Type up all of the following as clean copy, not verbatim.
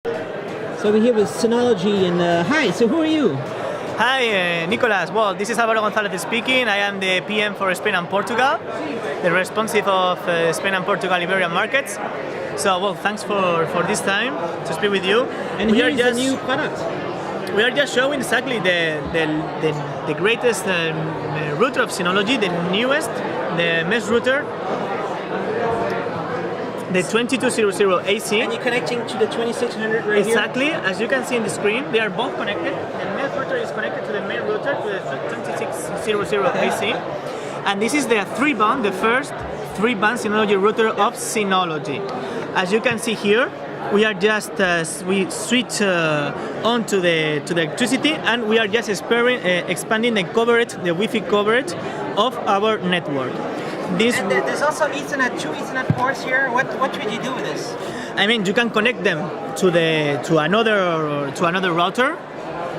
So we're here with Synology, and hi, so who are you? Hi, Nicolas. Well, this is Álvaro González speaking. I am the PM for Spain and Portugal, the responsive of Spain and Portugal Iberian markets. So, well, thanks for this time to speak with you. And we here's a new product. We are just showing exactly the greatest router of Synology, the newest, the mesh router, the 2200ac. And you're connecting to the 2600 right exactly, here? As you can see in the screen, they are both connected. The mesh router is connected to the main router, to the 2600ac. And this is the the first 3-band Synology router of Synology. As you can see here, we are just we switch on to the electricity, and we are just expanding the coverage, the Wi-Fi coverage of our network. And there's also Ethernet, 2 Ethernet ports here. What should you do with this? I mean, you can connect them to another router,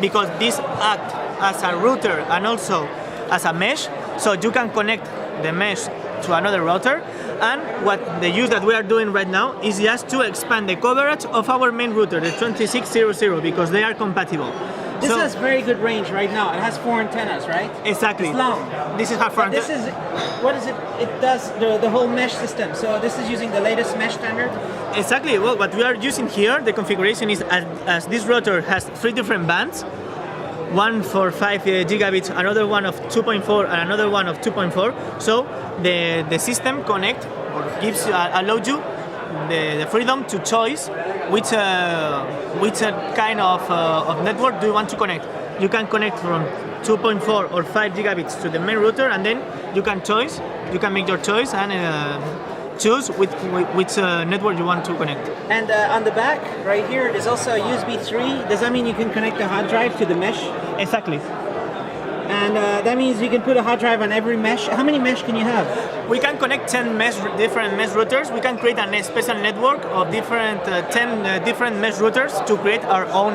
because this acts as a router and also as a mesh. So you can connect the mesh to another router. And what the use that we are doing right now is just to expand the coverage of our main router, the 2600, because they are compatible. This has very good range right now. It has 4 antennas, right? Exactly. It's long. This is our front. This is, what is it? It does the whole mesh system. So this is using the latest mesh standard? Exactly. Well, what we are using here, the configuration is as this router has 3 different bands, one for 5 gigabits, another one of 2.4, and another one of 2.4. So the system connect or allows you the freedom to choose which kind of network do you want to connect. You can connect from 2.4 or 5 gigabits to the main router, and then you can make your choice and choose which network you want to connect. And on the back, right here, there's also a USB 3. Does that mean you can connect a hard drive to the mesh? Exactly. And that means you can put a hard drive on every mesh. How many mesh can you have? We can connect 10 different mesh routers. We can create a special network of 10 different mesh routers to create our own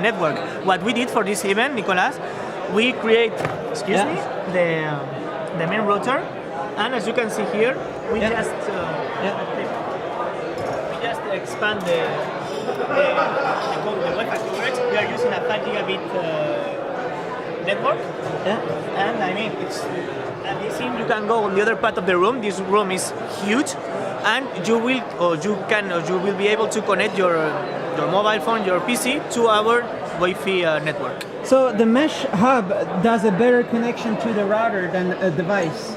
network. What we did for this event, Nicolas, we create the main router, and as you can see here, we just expand the Wi-Fi coverage. We are using a 5 gigabit network, and I mean, it's at this end you can go on the other part of the room. This room is huge, and you will be able to connect your mobile phone, your PC, to our Wi-Fi network. So the mesh hub does a better connection to the router than a device.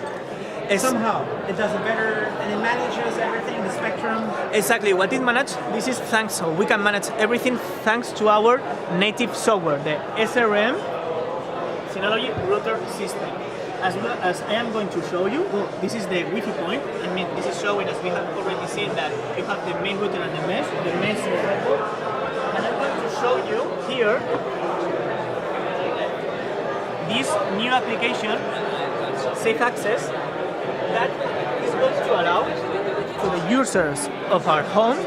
Somehow it does a better, and it manages everything, the spectrum. Exactly, what it manages, this is thanks, so we can manage everything thanks to our native software, the SRM Synology router system. As well as I am going to show you, this is the Wi-Fi point. I mean, this is showing, as we have already seen, that you have the main router and the mesh network. And I'm going to show you here this new application, Safe Access, that is going to allow to the users of our home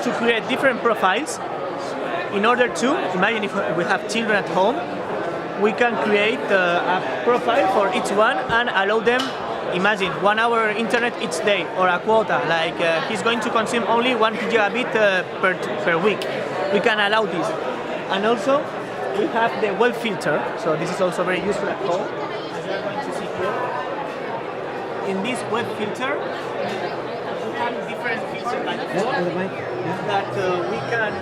to create different profiles in order to, imagine if we have children at home, we can create a profile for each one and allow them, imagine 1 hour internet each day, or a quota, like he's going to consume only 1 gigabit per week. We can allow this. And also we have the web filter, so this is also very useful at home, as you are going to see here. In this web filter, we have different filters like that we can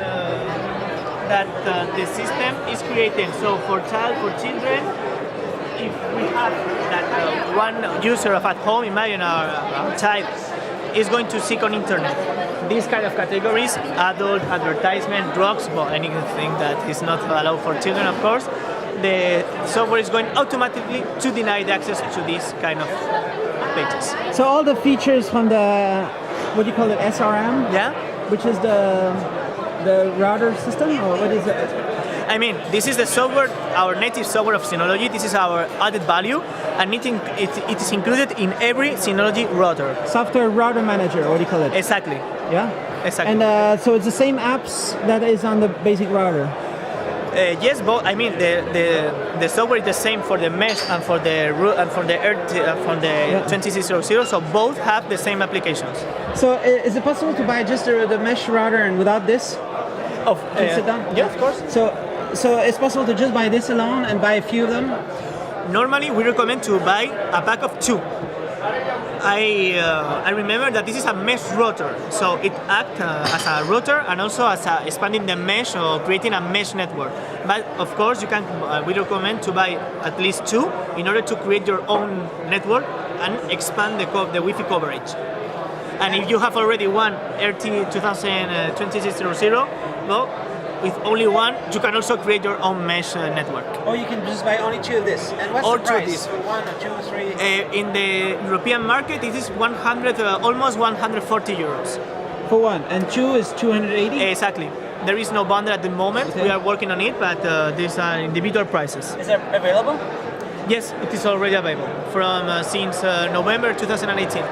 the system is creating. So for children, if we have that one user of at home, imagine our child is going to seek on internet these kind of categories: adult, advertisement, drugs, well, anything that is not allowed for children, of course. The software is going automatically to deny the access to these kind of pages. So all the features from the, what do you call it, SRM? Yeah. Which is the router system, or what is it? I mean, this is the software, our native software of Synology. This is our added value, and it is included in every Synology router. Software router manager, what do you call it? Exactly. Yeah? Exactly. And so it's the same apps that is on the basic router? Yes, both. I mean, the software is the same for the mesh and for the from the 2600. So both have the same applications. So is it possible to buy just the mesh router and without this? Sit down? Yeah, of course. So it's possible to just buy this alone and buy a few of them? Normally, we recommend to buy a pack of 2. I remember that this is a mesh router, so it acts as a router and also as expanding the mesh or creating a mesh network. But of course, you can. We recommend to buy at least 2 in order to create your own network and expand the Wi-Fi coverage. And if you have already one RT2600, well, with only one, you can also create your own mesh network. Or you can just buy only 2 of this. And what's Or the 2 of price these. for 1 or 2 or 3? In the European market, it is 100, almost 140 euros. For 1, and 2 is 280? Exactly. There is no bundle at the moment. Okay. We are working on it, but these are individual prices. Is it available? Yes, it is already available from since November 2018.